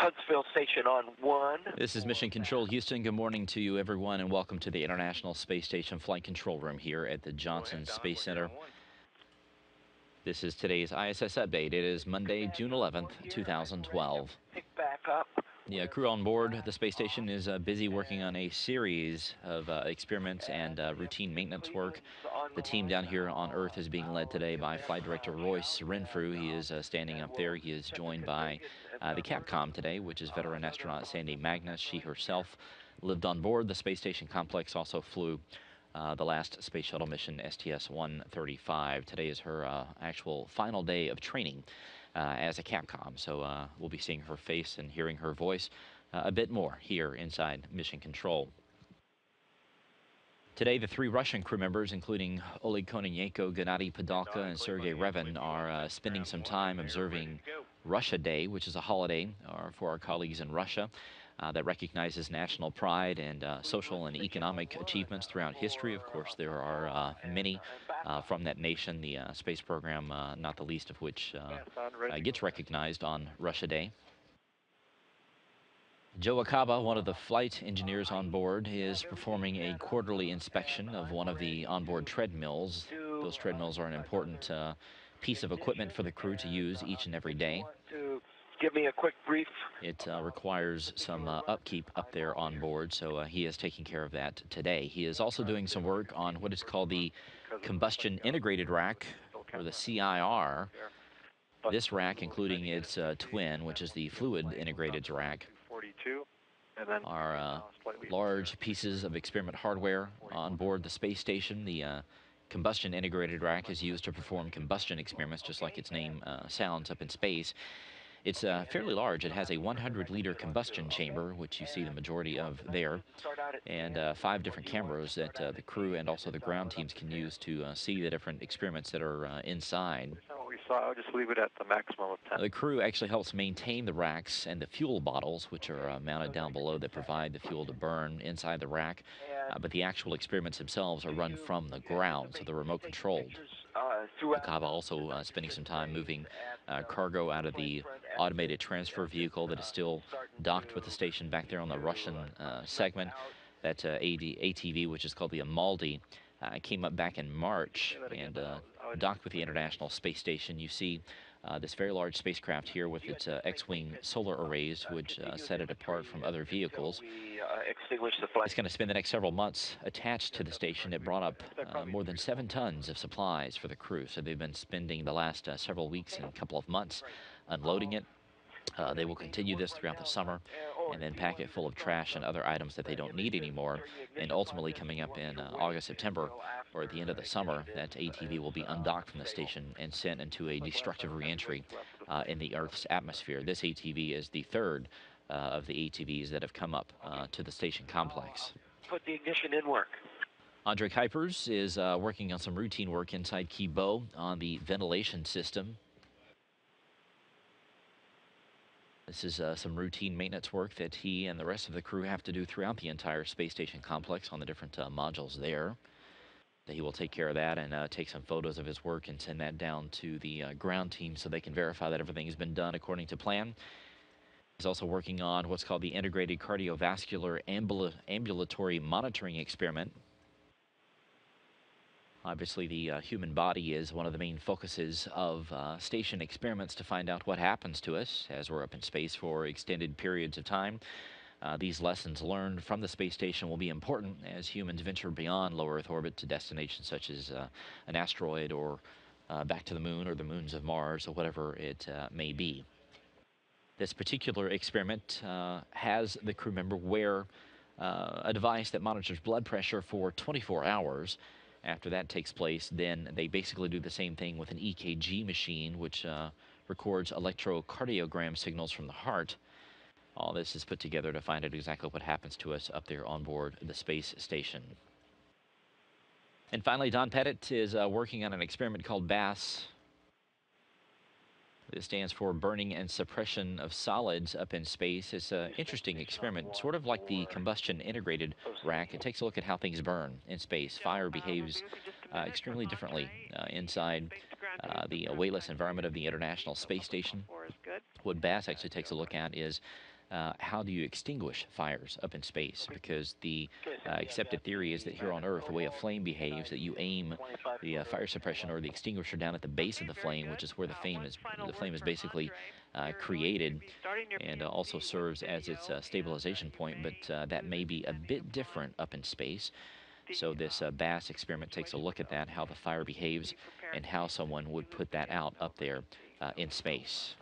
Huntsville Station on 1. This is Mission Control Houston. Good morning to you, everyone, and welcome to the International Space Station Flight Control Room here at the Johnson Space Center. This is today's ISS update. It is Monday, June 11th, 2012. Pick back up. The crew on board the space station is busy working on a series of experiments and routine maintenance work. The team down here on Earth is being led today by Flight Director Royce Renfrew. He is standing up there. He is joined by the Capcom today, which is veteran astronaut Sandy Magnus. She herself lived on board the space station complex, also flew the last space shuttle mission, STS-135. Today is her actual final day of training as a Capcom, so we'll be seeing her face and hearing her voice a bit more here inside Mission Control. Today, the three Russian crew members, including Oleg Kononenko, Gennady Padalka, and Sergei Revin, are spending some time observing Russia Day, which is a holiday for our colleagues in Russia that recognizes national pride and social and economic achievements throughout history. Of course, there are many from that nation, the space program, not the least of which gets recognized on Russia Day. Joe Akaba, one of the flight engineers on board, is performing a quarterly inspection of one of the onboard treadmills. Those treadmills are an important piece of equipment for the crew to use each and every day. Give me a quick brief. It requires some upkeep up there on board, so he is taking care of that today. He is also doing some work on what is called the Combustion Integrated Rack, or the CIR. This rack, including its twin, which is the Fluid Integrated Rack, are large pieces of experiment hardware on board the space station. The Combustion Integrated Rack is used to perform combustion experiments, just like its name sounds, up in space. It's fairly large. It has a 100-liter combustion chamber, which you see the majority of there, and 5 different cameras that the crew and also the ground teams can use to see the different experiments that are inside. I'll just leave it at the maximum of 10. The crew actually helps maintain the racks and the fuel bottles, which are mounted down below, that provide the fuel to burn inside the rack. But the actual experiments themselves are run from the ground, so they're remote controlled. Akaba also spending some time moving cargo out of the automated transfer vehicle that is still docked with the station back there on the Russian segment. That ATV, which is called the Amaldi, came up back in March and docked with the International Space Station. You see this very large spacecraft here with its X-wing solar arrays, which set it apart from other vehicles. It's going to spend the next several months attached to the station. It brought up more than 7 tons of supplies for the crew, so they've been spending the last several weeks and a couple of months unloading it. They will continue this throughout the summer and then pack it full of trash and other items that they don't need anymore. And ultimately, coming up in August, September, or at the end of the summer, that ATV will be undocked from the station and sent into a destructive reentry in the Earth's atmosphere. This ATV is the third of the ATVs that have come up to the station complex. Put the ignition in work. Andre Kuipers is working on some routine work inside Kibo on the ventilation system. This is some routine maintenance work that he and the rest of the crew have to do throughout the entire space station complex on the different modules there. He will take care of that and take some photos of his work and send that down to the ground team so they can verify that everything has been done according to plan. He's also working on what's called the Integrated Cardiovascular Ambulatory Monitoring Experiment. Obviously, the human body is one of the main focuses of station experiments to find out what happens to us as we're up in space for extended periods of time. These lessons learned from the space station will be important as humans venture beyond low Earth orbit to destinations such as an asteroid or back to the moon or the moons of Mars or whatever it may be. This particular experiment has the crew member wear a device that monitors blood pressure for 24 hours. After that takes place, then they basically do the same thing with an EKG machine, which records electrocardiogram signals from the heart. All this is put together to find out exactly what happens to us up there on board the space station. And finally, Don Pettit is working on an experiment called BASS. This stands for Burning and Suppression of Solids up in Space. It's an interesting experiment, sort of like the Combustion Integrated Rack. It takes a look at how things burn in space. Fire behaves extremely differently inside the weightless environment of the International Space Station. What BASS actually takes a look at is how do you extinguish fires up in space? Because the accepted theory is that here on Earth, the way a flame behaves, that you aim the fire suppression or the extinguisher down at the base of the flame, which is where the flame is basically created, and also serves as its stabilization point. But that may be a bit different up in space. So this BASS experiment takes a look at that, how the fire behaves, and how someone would put that out up there in space.